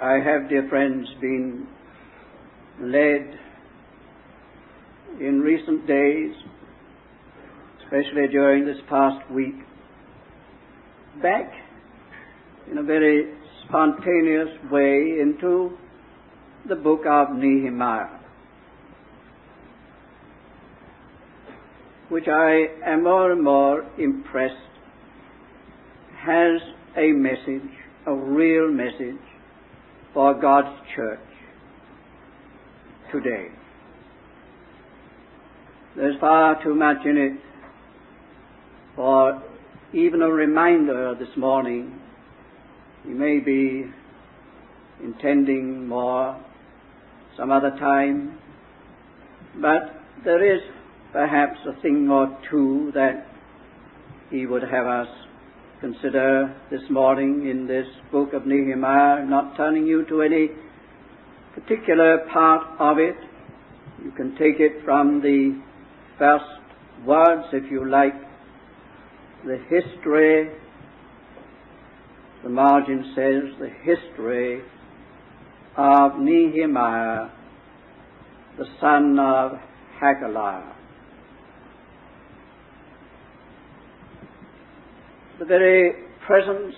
I have, dear friends, been led in recent days, especially during this past week, back in a very spontaneous way into the book of Nehemiah, which I am more and more impressed has a message, a real message for God's church today. There's far too much in it for even a reminder this morning. You may be intending more some other time, but there is perhaps a thing or two that he would have us consider this morning in this book of Nehemiah. I'm not turning you to any particular part of it. You can take it from the first words, if you like. The history, the margin says, the history of Nehemiah, the son of Hakaliah. The very presence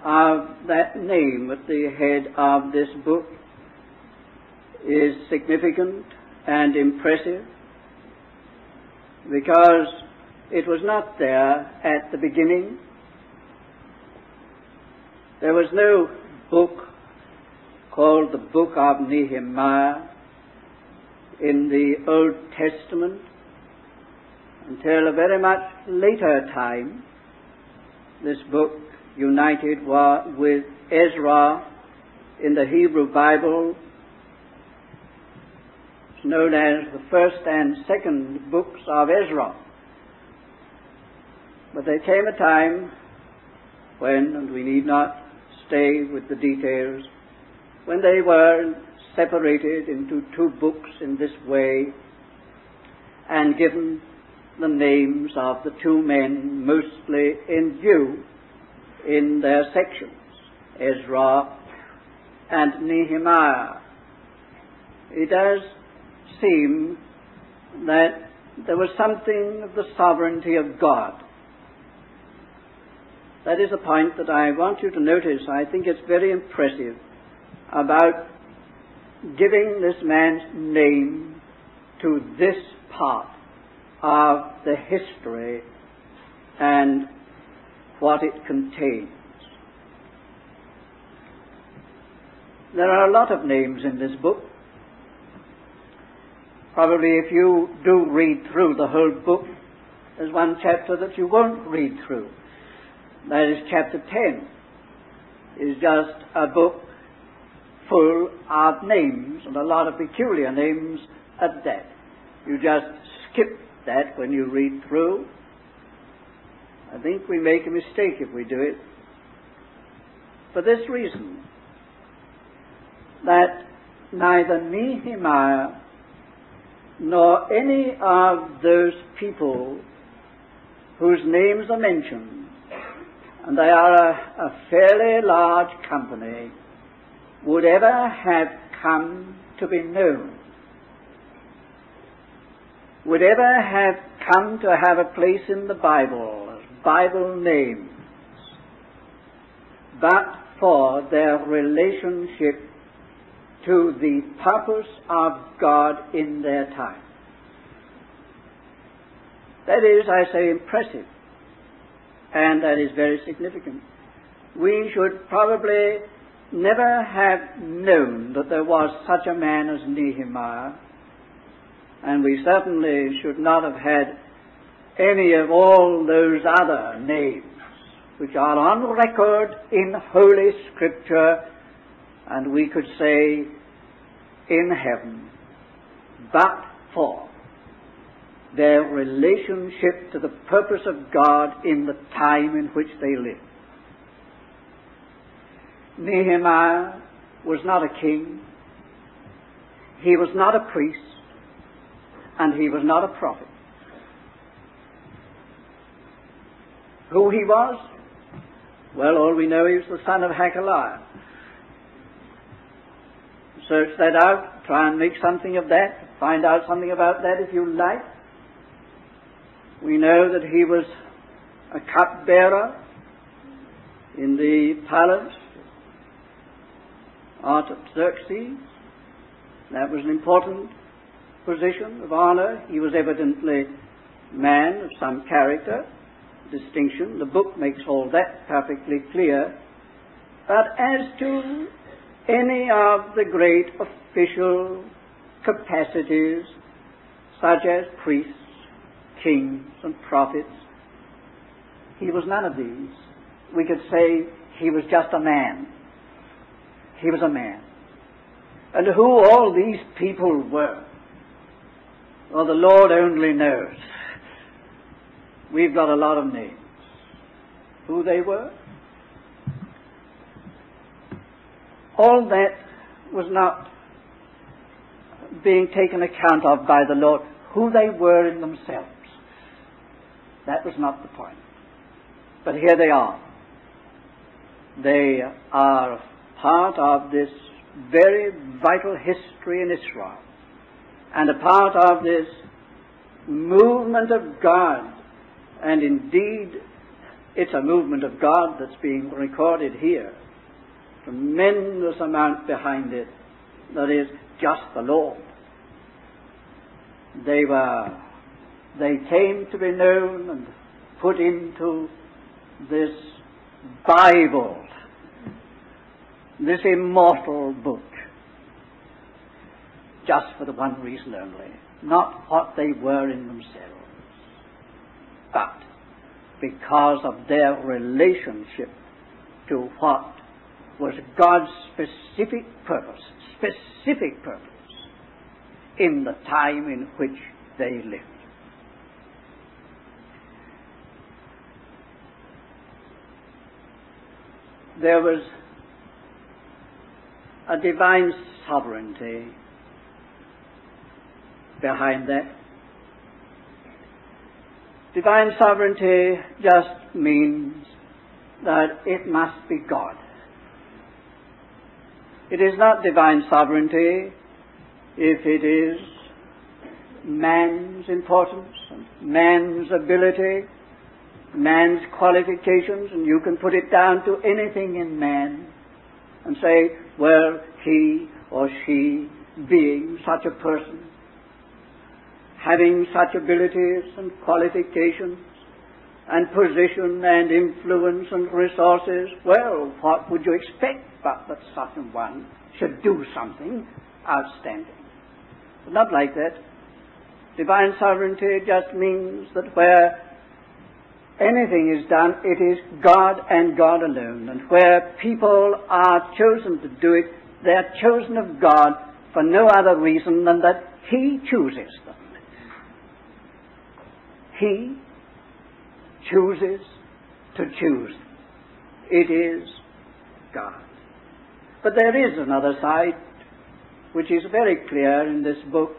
of that name at the head of this book is significant and impressive, because it was not there at the beginning. There was no book called the Book of Nehemiah in the Old Testament until a very much later time. This book, united with Ezra in the Hebrew Bible, is known as the first and second books of Ezra. But there came a time when, and we need not stay with the details, when they were separated into two books in this way and given the names of the two men mostly in view in their sections, Ezra and Nehemiah. It does seem that there was something of the sovereignty of God. That is a point that I want you to notice. I think it's very impressive about giving this man's name to this part of the history and what it contains. There are a lot of names in this book. Probably if you do read through the whole book, there's one chapter that you won't read through. That is chapter 10. It's just a book full of names, and a lot of peculiar names at that. You just skip that when you read through. I think we make a mistake if we do it. For this reason, that neither Nehemiah nor any of those people whose names are mentioned, and they are a fairly large company, would ever have come to be known, would ever have come to have a place in the Bible as Bible names, but for their relationship to the purpose of God in their time. That is, I say, impressive, and that is very significant. We should probably never have known that there was such a man as Nehemiah, and we certainly should not have had any of all those other names which are on record in Holy Scripture, and we could say in heaven, but for their relationship to the purpose of God in the time in which they lived. Nehemiah was not a king, he was not a priest, and he was not a prophet. Who he was? Well, all we know, he was the son of Hakaliah. search that out, try and make something of that, find out something about that if you like. We know that he was a cupbearer in the palace Artaxerxes. That was an important position of honor. He was evidently a man of some character, distinction. The book makes all that perfectly clear. But as to any of the great official capacities, such as priests, kings, and prophets, he was none of these. We could say he was just a man. He was a man. And who all these people were, well, the Lord only knows. We've got a lot of names. Who they were? All that was not being taken account of by the Lord. Who they were in themselves. That was not the point. But here they are. They are part of this very vital history in Israel, and a part of this movement of God. And indeed, it's a movement of God that's being recorded here. Tremendous amount behind it. That is just the Lord. They came to be known and put into this Bible, this immortal book, just for the one reason only, not what they were in themselves, but because of their relationship to what was God's specific purpose in the time in which they lived. There was a divine sovereignty behind that. Divine sovereignty just means that it must be God. It is not divine sovereignty if it is man's importance and man's ability, man's qualifications, and you can put it down to anything in man and say, well, he or she being such a person, having such abilities and qualifications and position and influence and resources, well, what would you expect but that such a one should do something outstanding? But not like that. Divine sovereignty just means that where anything is done, it is God and God alone. And where people are chosen to do it, they are chosen of God for no other reason than that He chooses them. He chooses to choose. It is God. But there is another side which is very clear in this book.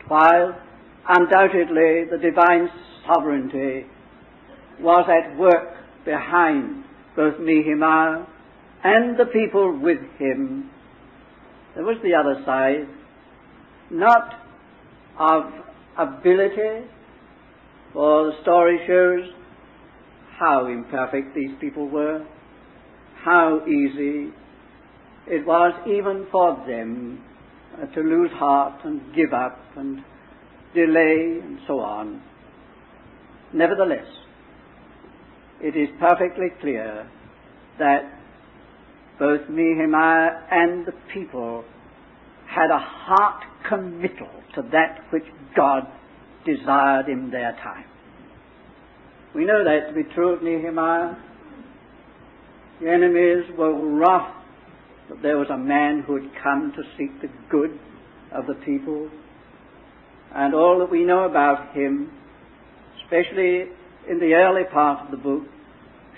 While undoubtedly the divine sovereignty was at work behind both Nehemiah and the people with him, there was the other side, not of ability, for the story shows how imperfect these people were, how easy it was even for them to lose heart and give up and delay and so on. Nevertheless, it is perfectly clear that both Nehemiah and the people had a heart committal to that which God desired in their time. We know that to be true of Nehemiah. The enemies were wroth that there was a man who had come to seek the good of the people. And all that we know about him, especially in the early part of the book,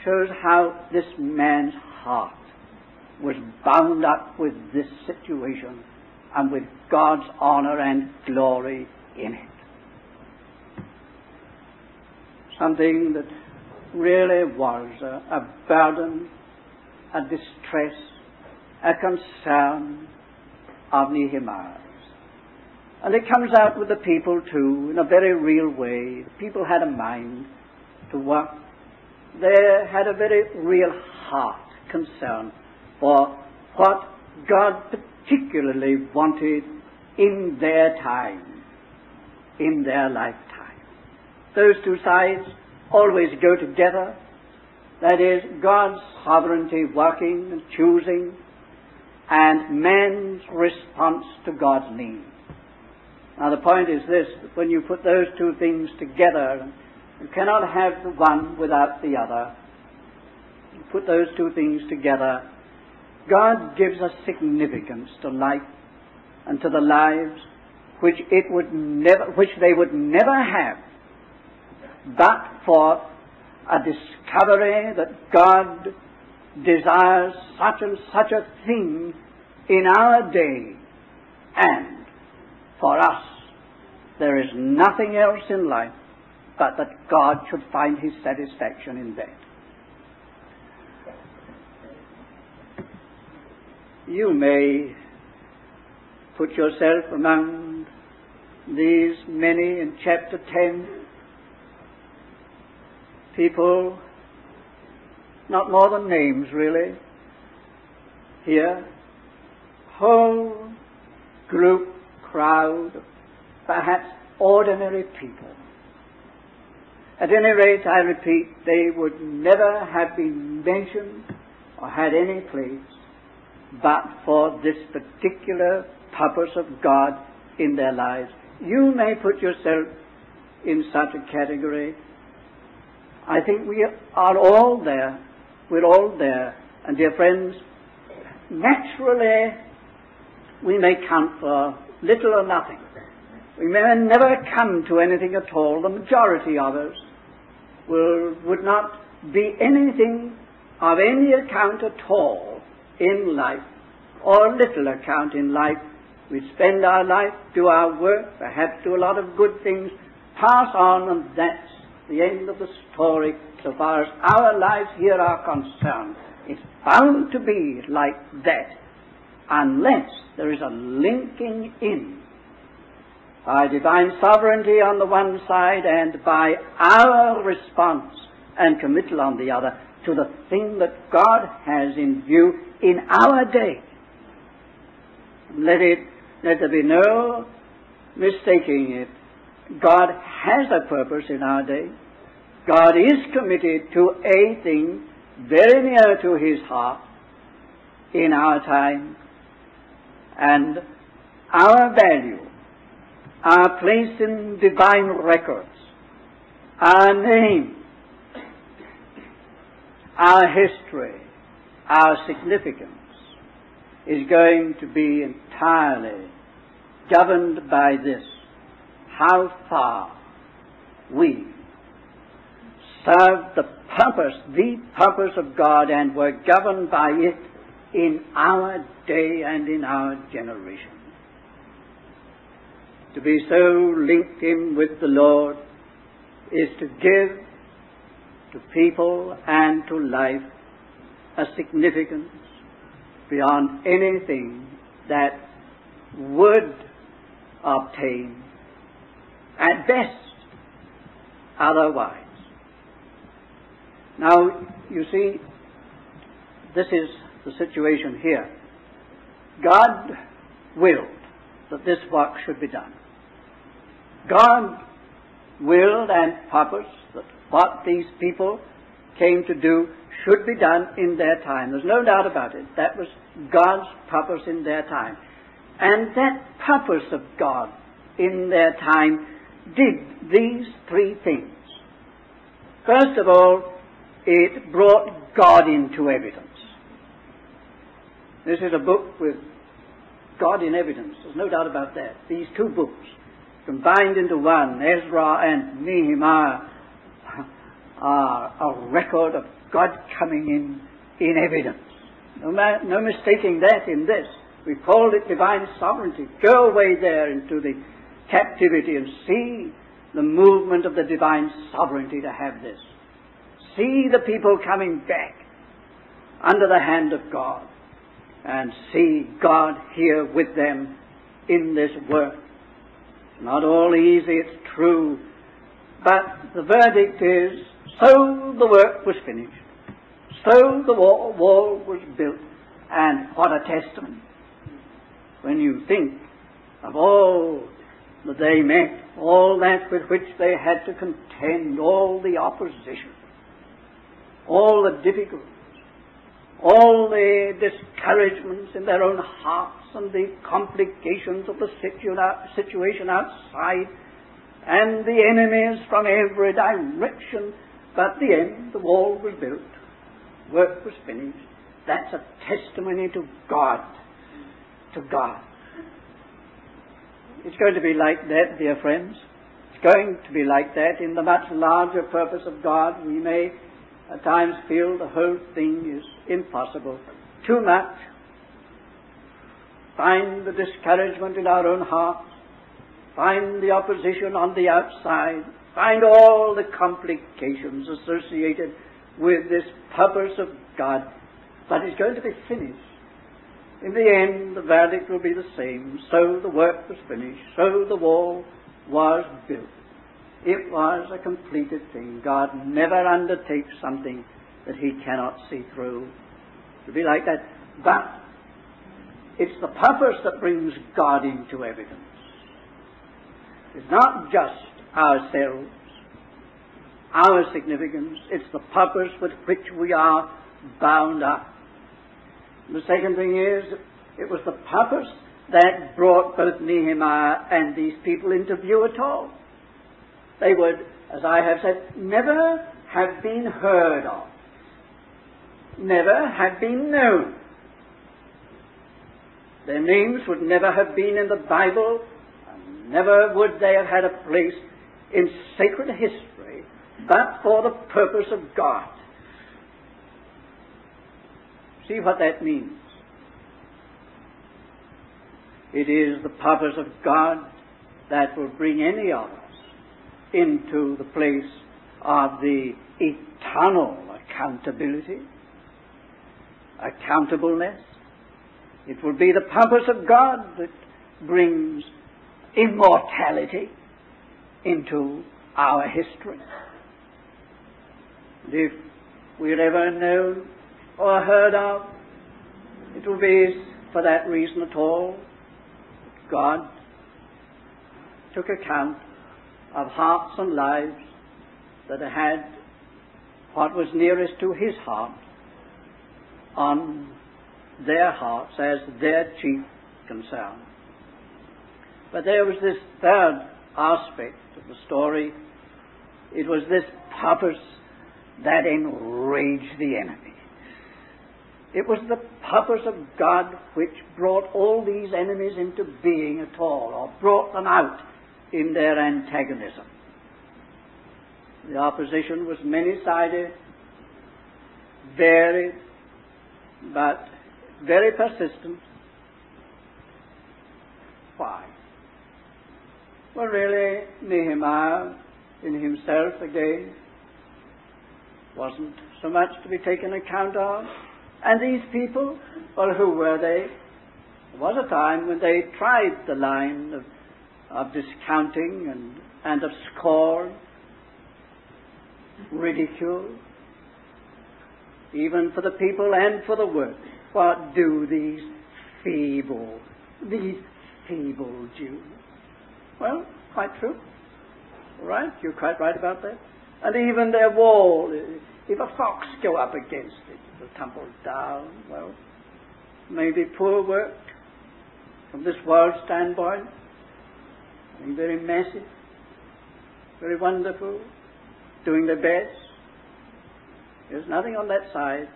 shows how this man's heart was bound up with this situation and with God's honor and glory in it. Something that really was a burden, a distress, a concern, of Nehemiah. And it comes out with the people too, in a very real way. The people had a mind to work. They had a very real heart concern for what God particularly wanted in their time, in their lifetime. Those two sides always go together. That is, God's sovereignty working and choosing, and man's response to God's need. Now the point is this, that when you put those two things together, you cannot have the one without the other. You put those two things together, God gives a significance to life and to the lives which they would never have but for a discovery that God desires such and such a thing in our day, and for us there is nothing else in life but that God should find his satisfaction in that. You may put yourself among these many in chapter 10 people, not more than names really, here, whole group, crowd, perhaps ordinary people. At any rate, I repeat, they would never have been mentioned or had any place but for this particular purpose of God in their lives. You may put yourself in such a category. I think we are all there. We're all there. And dear friends, naturally we may count for little or nothing. We may never come to anything at all. The majority of us would not be anything of any account at all in life, or little account in life. We spend our life, do our work, perhaps do a lot of good things, pass on, and that's the end of the story so far as our lives here are concerned. It's bound to be like that unless there is a linking in by divine sovereignty on the one side and by our response and committal on the other to the thing that God has in view in our day. Let there be no mistaking it. God has a purpose in our day. God is committed to a thing very near to his heart in our time, and our value, our place in divine records, our name, our history, our significance is going to be entirely governed by this: how far we served the purpose of God, and were governed by it in our day and in our generation. To be so linked in with the Lord is to give to people and to life a significance beyond anything that would obtain at best otherwise. Now, you see, this is the situation here. God willed that this work should be done. God willed and purposed that what these people came to do should be done in their time. There's no doubt about it. That was God's purpose in their time. And that purpose of God in their time did these three things. First of all, it brought God into evidence. This is a book with God in evidence. There's no doubt about that. These two books, combined into one, Ezra and Nehemiah, are a record of God coming in evidence. No mistaking that in this. We called it divine sovereignty. Go away there into the captivity and see the movement of the divine sovereignty to have this. See the people coming back under the hand of God. and see God here with them in this work. It's not all easy, it's true, but the verdict is, so the work was finished. So the wall was built. And what a testament when you think of all that they met, all that with which they had to contend, all the opposition, all the difficulties, all the discouragements in their own hearts, and the complications of the situation outside, and the enemies from every direction. But at the end, the wall was built, work was finished. That's a testimony to God. To God. It's going to be like that, dear friends. It's going to be like that in the much larger purpose of God. We may at times feel the whole thing is impossible, too much. Find the discouragement in our own hearts. Find the opposition on the outside. Find all the complications associated with this purpose of God. But it's going to be finished. In the end, the verdict will be the same. So the work was finished. So the wall was built. It was a completed thing. God never undertakes something that He cannot see through. It will be like that. But it's the purpose that brings God into evidence. It's not just ourselves, our significance. It's the purpose with which we are bound up. The second thing is, it was the purpose that brought both Nehemiah and these people into view at all. They would, as I have said, never have been heard of, never have been known. Their names would never have been in the Bible, and never would they have had a place in sacred history, but for the purpose of God. See what that means. It is the purpose of God that will bring any of us into the place of the eternal accountability, accountableness. It will be the purpose of God that brings immortality into our history. And if we're ever known or heard of, it will be for that reason at all. God took account of hearts and lives that had what was nearest to His heart on their hearts as their chief concern. But there was this third aspect of the story. It was this purpose that enraged the enemy. It was the purpose of God which brought all these enemies into being at all, or brought them out in their antagonism. The opposition was many-sided, varied, but very persistent. Why? Well, really, Nehemiah in himself, again, wasn't so much to be taken account of. And these people, well, who were they? There was a time when they tried the line of discounting and of scorn, ridicule, even for the people and for the work. What do these feeble Jews? Well, quite true. All right, you're quite right about that. And even their wall, if a fox go up against it, it'll tumble down. Well, maybe poor work from this world's standpoint. I mean, very messy, very wonderful, doing their best. There's nothing on that side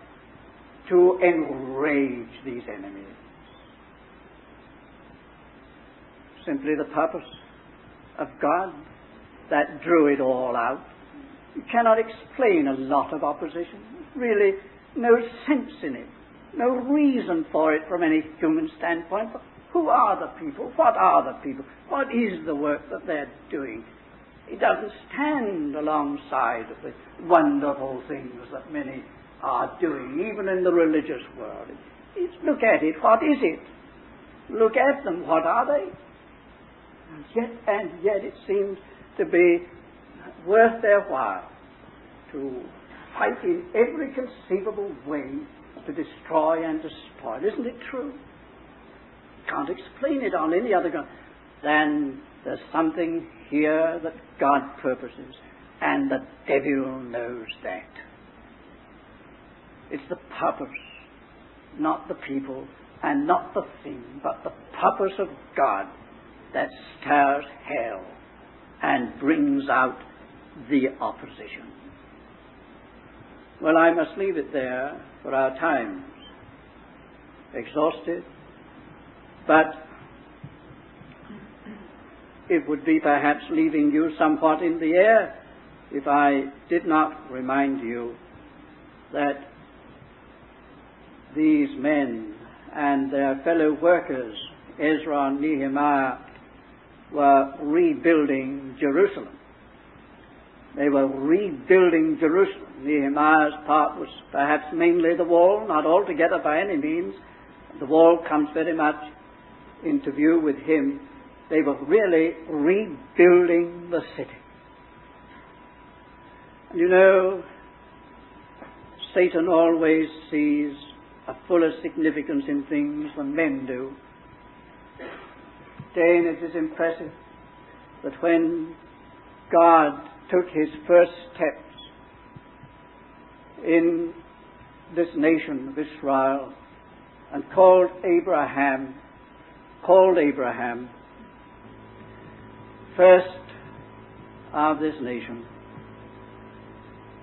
to enrage these enemies. Simply the purpose of God that drew it all out. You cannot explain a lot of opposition. Really, no sense in it. No reason for it from any human standpoint. But who are the people? What are the people? What is the work that they're doing? It doesn't stand alongside of the wonderful things that many are doing, even in the religious world. Look at it. What is it? Look at them. What are they? And yet it seems to be worth their while to fight in every conceivable way to destroy and despoil. Isn't it true? Can't explain it on any other ground than there's something here that God purposes, and the devil knows that. It's the purpose, not the people, and not the thing, but the purpose of God that stirs hell and brings out the opposition. Well, I must leave it there for our times. Exhausted, but it would be perhaps leaving you somewhat in the air if I did not remind you that these men and their fellow workers, Ezra and Nehemiah, were rebuilding Jerusalem. They were rebuilding Jerusalem. Nehemiah's part was perhaps mainly the wall, not altogether by any means. The wall comes very much into view with him. They were really rebuilding the city. And you know, Satan always sees a fuller significance in things than men do. Again, it is impressive that when God took his first steps in this nation of Israel and called Abraham, first of this nation,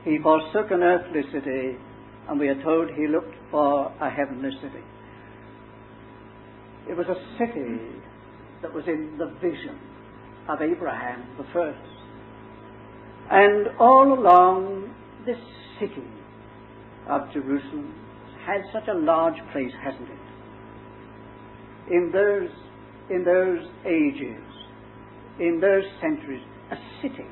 he forsook an earthly city, and we are told he looked for a heavenly city. It was a city that was in the vision of Abraham the first. And all along this city of Jerusalem had such a large place, hasn't it? In those ages, in those centuries, a city.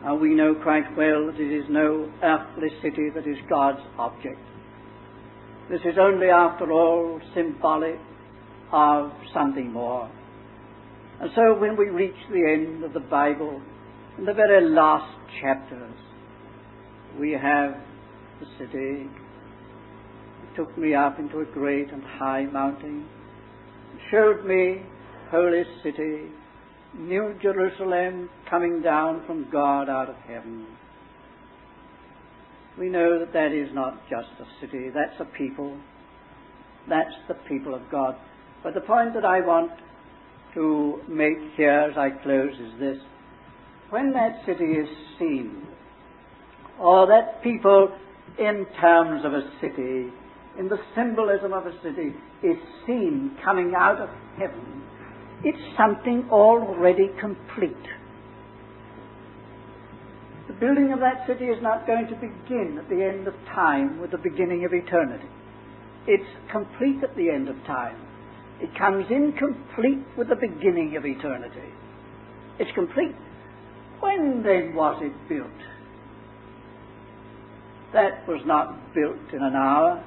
And we know quite well that it is no earthly city that is God's object. This is only, after all, symbolic of something more. And so when we reach the end of the Bible, in the very last chapters, we have the city. It took me up into a great and high mountain, showed me holy city, New Jerusalem, coming down from God out of heaven. We know that that is not just a city, that's a people. That's the people of God. But the point that I want to make here as I close is this. When that city is seen, or that people in terms of a city, in the symbolism of a city, is seen coming out of heaven, it's something already complete. The building of that city is not going to begin at the end of time with the beginning of eternity. It's complete at the end of time. It comes in complete with the beginning of eternity. It's complete. When then was it built? That was not built in an hour,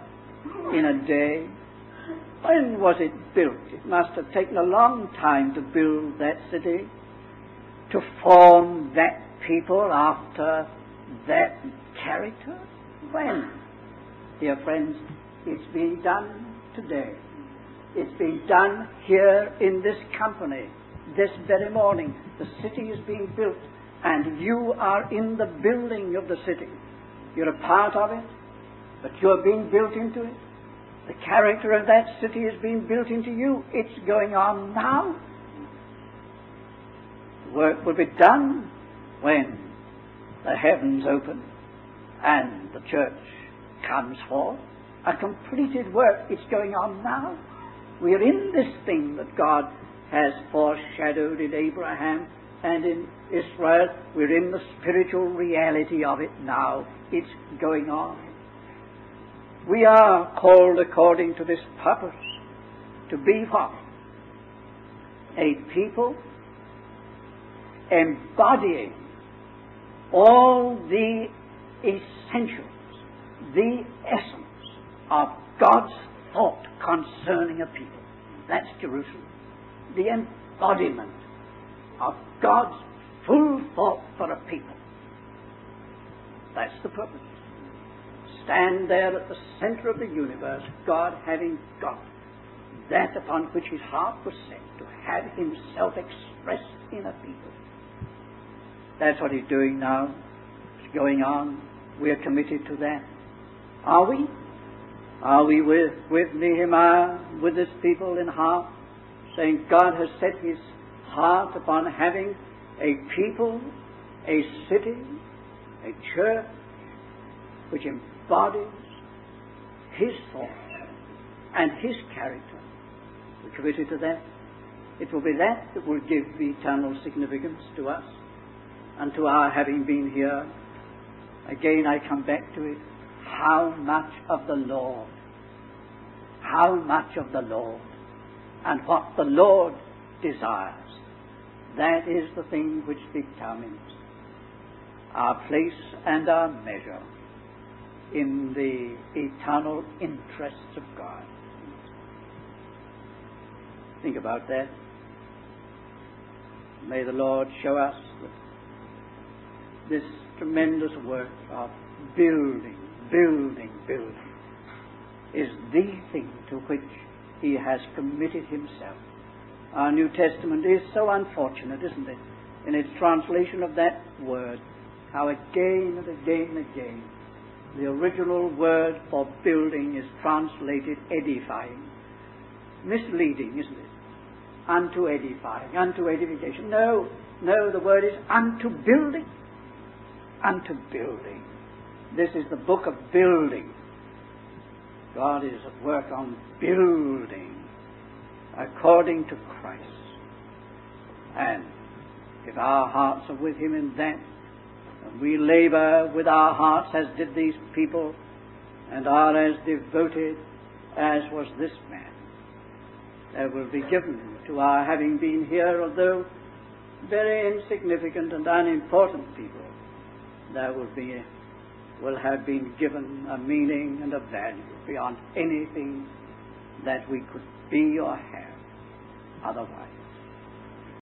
in a day. When was it built? It must have taken a long time to build that city, to form that people after that character. When? Dear friends, it's being done today. It's being done here in this company, this very morning. The city is being built, and you are in the building of the city. You're a part of it, but you're being built into it. The character of that city is being built into you. It's going on now. The work will be done when the heavens open and the church comes forth. A completed work. It's going on now. We are in this thing that God has foreshadowed in Abraham and in Israel. We're in the spiritual reality of it now. It's going on. We are called according to this purpose to be what? A people embodying all the essentials, the essence, of God's thought concerning a people. That's Jerusalem. The embodiment of God's full thought for a people. That's the purpose. Stand there at the center of the universe, God having got that upon which his heart was set, to have himself expressed in a people. That's what he's doing now. It's going on. We're committed to that. Are we? Are we with Nehemiah, with his people in heart, saying God has set his heart upon having a people, a city, a church, which embodies his thought and his character? We're committed to that. It will be that will give eternal significance to us and to our having been here. Again, I come back to it. How much of the Lord? How much of the Lord? And what the Lord desires. That is the thing which determines our place and our measure in the eternal interests of God. Think about that. May the Lord show us that this tremendous work of building is the thing to which he has committed himself. Our New Testament is so unfortunate, isn't it, in its translation of that word, how again and again and again the original word for building is translated edifying. Misleading, isn't it? Unto edifying, unto edification. No, the word is unto building. Unto building. This is the book of building. God is at work on building according to Christ. And if our hearts are with him in that, and we labor with our hearts as did these people, and are as devoted as was this man, there will be given to our having been here, although very insignificant and unimportant people, there will have been given a meaning and a value beyond anything that we could be or have otherwise.